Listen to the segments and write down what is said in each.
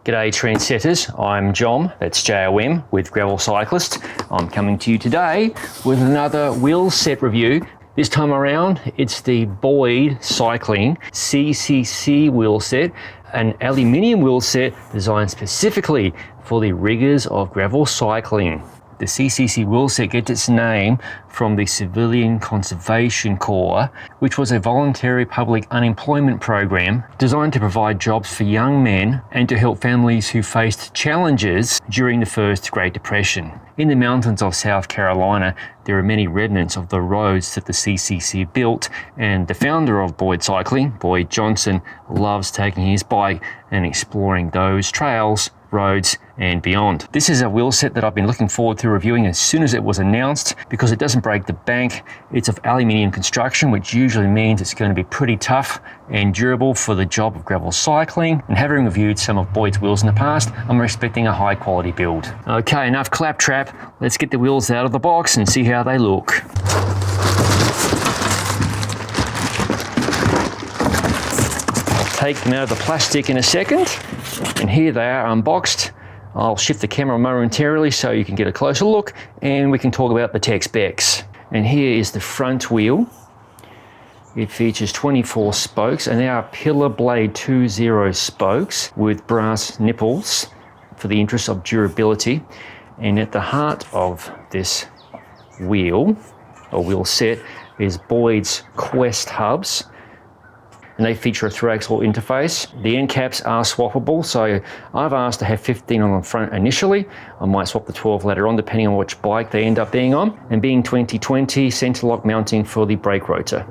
G'day trendsetters, I'm Jom, that's J-O-M, with Gravel Cyclist. I'm coming to you today with another Wheelset review. This time around, it's the Boyd Cycling CCC wheelset, an aluminium wheelset designed specifically for the rigours of gravel cycling. The CCC wheelset gets its name from the Civilian Conservation Corps, which was a voluntary public unemployment program designed to provide jobs for young men and to help families who faced challenges during the first Great Depression. In the mountains of South Carolina, there are many remnants of the roads that the CCC built, and the founder of Boyd Cycling, Boyd Johnson, loves taking his bike and exploring those trails, roads and beyond. This is a wheelset that I've been looking forward to reviewing as soon as it was announced because it doesn't break the bank. It's of aluminium construction, which usually means it's going to be pretty tough and durable for the job of gravel cycling. And having reviewed some of Boyd's wheels in the past, I'm expecting a high quality build. Okay, enough claptrap. Let's get the wheels out of the box and see how they look. I'll take them out of the plastic in a second. And here they are unboxed. I'll shift the camera momentarily so you can get a closer look and we can talk about the tech specs. And here is the front wheel. It features 24 spokes and they are pillar blade 2.0 spokes with brass nipples for the interest of durability. And at the heart of this wheel, or wheel set, is Boyd's Quest hubs. And they feature a through axle interface. The end caps are swappable, so I've asked to have 15 on the front initially. I might swap the 12 later on depending on which bike they end up being on. And being 2020, center lock mounting for the brake rotor.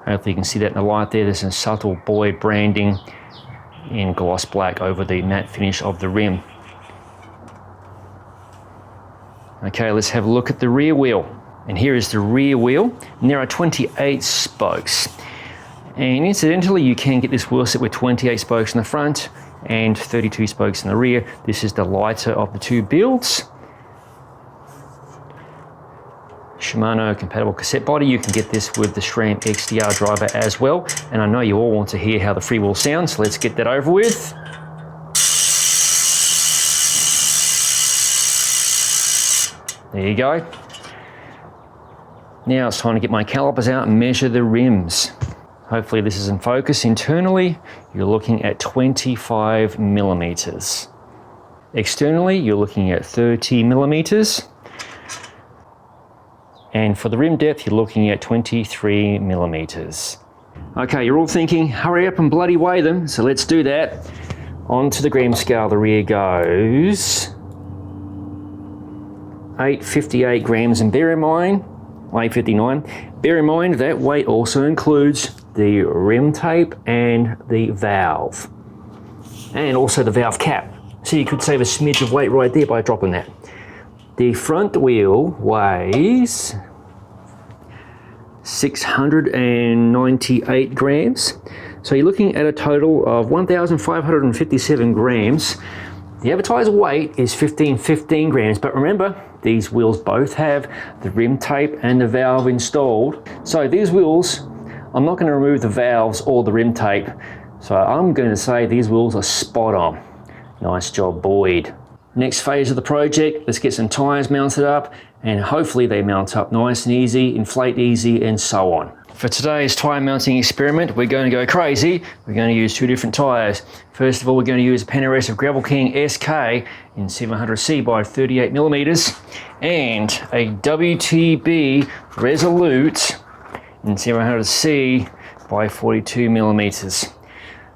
Hopefully you can see that in the light there. There's some subtle Boyd branding in gloss black over the matte finish of the rim. Okay, let's have a look at the rear wheel. And here is the rear wheel, and there are 28 spokes. And incidentally, you can get this wheelset with 28 spokes in the front and 32 spokes in the rear. This is the lighter of the two builds. Shimano compatible cassette body. You can get this with the SRAM XDR driver as well. And I know you all want to hear how the freewheel sounds, so let's get that over with. There you go. Now it's time to get my calipers out and measure the rims. Hopefully this is in focus. Internally, you're looking at 25 millimeters. Externally, you're looking at 30 millimeters. And for the rim depth, you're looking at 23 millimeters. Okay, you're all thinking, hurry up and bloody weigh them. So let's do that. Onto the gram scale, the rear goes 858 grams, and bear in mind, 859. Bear in mind that weight also includes the rim tape and the valve, and also the valve cap. So you could save a smidge of weight right there by dropping that. The front wheel weighs 698 grams. So you're looking at a total of 1,557 grams. The advertised weight is 15 grams, but remember, these wheels both have the rim tape and the valve installed. So these wheels, I'm not going to remove the valves or the rim tape. So I'm going to say these wheels are spot on. Nice job, Boyd. Next phase of the project, let's get some tires mounted up, and hopefully they mount up nice and easy, inflate easy, and so on. For today's tyre mounting experiment, we're going to go crazy. We're going to use two different tyres. First of all, we're going to use a Pennacle of Gravel King SK in 700C by 38 millimeters and a WTB Resolute in 700C by 42 millimeters.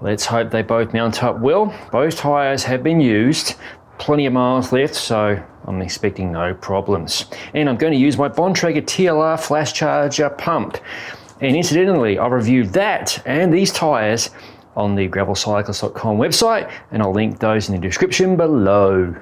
Let's hope they both mount up well. Both tyres have been used, plenty of miles left, so I'm expecting no problems. And I'm going to use my Bontrager TLR flash charger pump. And incidentally, I reviewed that and these tyres on the gravelcyclist.com website, and I'll link those in the description below.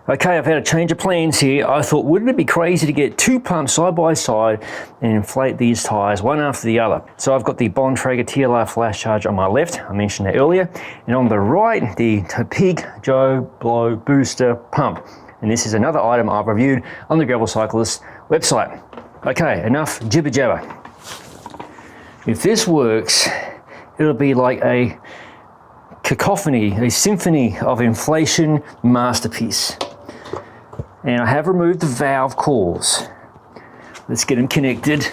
Okay, I've had a change of plans here. I thought, wouldn't it be crazy to get two pumps side by side and inflate these tyres one after the other? So I've got the Bontrager TLR flash charger on my left, I mentioned that earlier, and on the right, the Peak Joe Blow Booster pump. And this is another item I've reviewed on the Gravel Cyclist website. Okay, enough jibber jabber. If this works, it'll be like a cacophony, a symphony of inflation masterpiece. And I have removed the valve cores. Let's get them connected.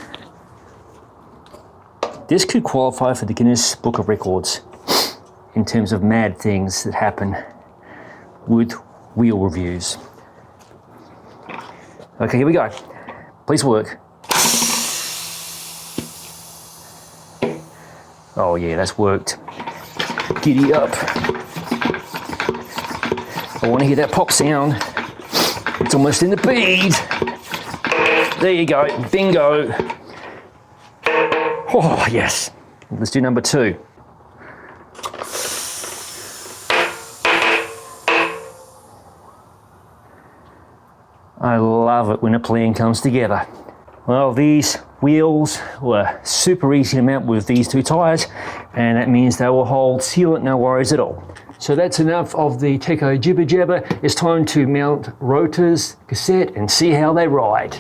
This could qualify for the Guinness Book of Records in terms of mad things that happen with wheel reviews. Okay, here we go. Please work. Oh yeah, that's worked. Giddy up. I want to hear that pop sound. It's almost in the bead. There you go, bingo. Oh yes, let's do number 2. I love it when a plan comes together. Well, these wheels were super easy to mount with these 2 tyres, and that means they will hold sealant, no worries at all. So that's enough of the Teco jibber jabber. It's time to mount rotors, cassette, and see how they ride.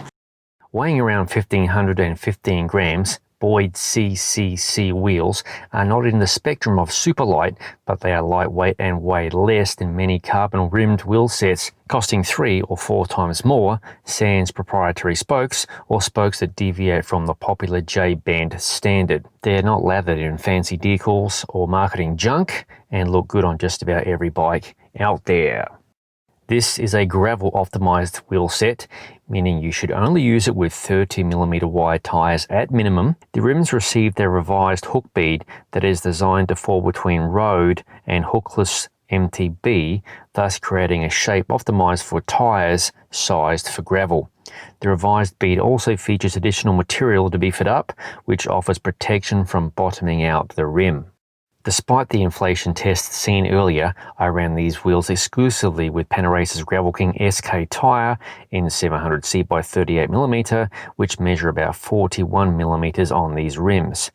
Weighing around 1,515 grams, Boyd CCC wheels are not in the spectrum of super light, but they are lightweight and weigh less than many carbon-rimmed wheel sets, costing 3 or 4 times more, sans proprietary spokes, or spokes that deviate from the popular J-band standard. They're not lathered in fancy decals or marketing junk, and look good on just about every bike out there. This is a gravel optimized wheel set, meaning you should only use it with 30mm wide tyres at minimum. The rims received a revised hook bead that is designed to fall between road and hookless MTB, thus creating a shape optimized for tyres sized for gravel. The revised bead also features additional material to beef it up, which offers protection from bottoming out the rim. Despite the inflation test seen earlier, I ran these wheels exclusively with Panarace's Gravel King SK tyre in 700C by 38mm, which measure about 41mm on these rims.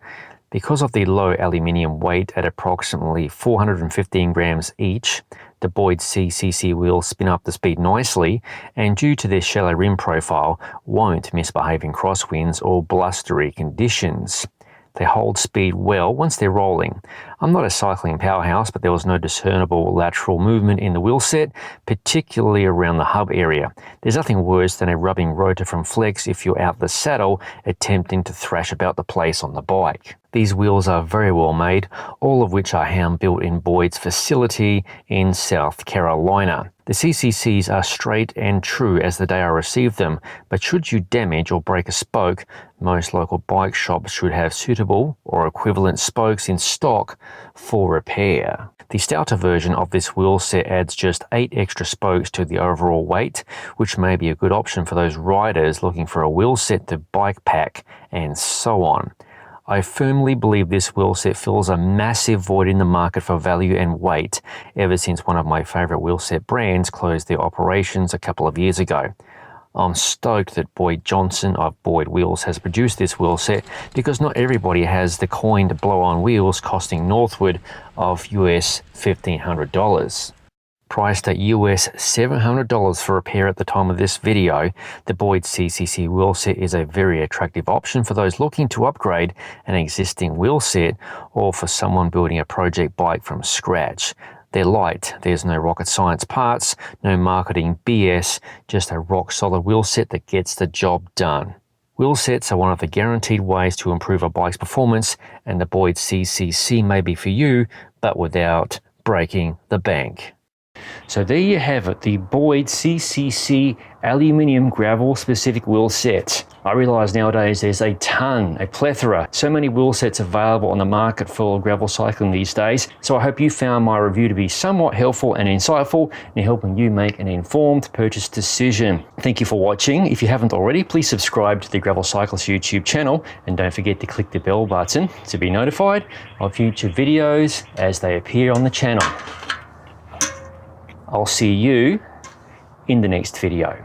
Because of the low aluminium weight at approximately 415 grams each, the Boyd CCC wheels spin up the speed nicely, and due to their shallow rim profile, won't misbehave in crosswinds or blustery conditions. They hold speed well once they're rolling. I'm not a cycling powerhouse, but there was no discernible lateral movement in the wheel set, particularly around the hub area. There's nothing worse than a rubbing rotor from flex if you're out the saddle attempting to thrash about the place on the bike. These wheels are very well made, all of which are hand built in Boyd's facility in South Carolina. The CCCs are straight and true as the day I received them, but should you damage or break a spoke, most local bike shops should have suitable or equivalent spokes in stock for repair. The stouter version of this wheel set adds just 8 extra spokes to the overall weight, which may be a good option for those riders looking for a wheel set to bike pack, and so on. I firmly believe this wheel set fills a massive void in the market for value and weight ever since one of my favourite wheel set brands closed their operations a couple of years ago. I'm stoked that Boyd Johnson of Boyd Wheels has produced this wheel set, because not everybody has the coined blow-on wheels costing northward of US $1,500. Priced at US $700 for repair at the time of this video, the Boyd CCC wheel set is a very attractive option for those looking to upgrade an existing wheel set, or for someone building a project bike from scratch. They're light, there's no rocket science parts, no marketing BS, just a rock solid wheel set that gets the job done. Wheel sets are one of the guaranteed ways to improve a bike's performance, and the Boyd CCC may be for you, but without breaking the bank. So there you have it, the Boyd CCC aluminium gravel specific wheel set. I realise nowadays there's a plethora, so many wheel sets available on the market for gravel cycling these days. So I hope you found my review to be somewhat helpful and insightful in helping you make an informed purchase decision. Thank you for watching. If you haven't already, please subscribe to the Gravel Cyclist YouTube channel, and don't forget to click the bell button to be notified of future videos as they appear on the channel. I'll see you in the next video.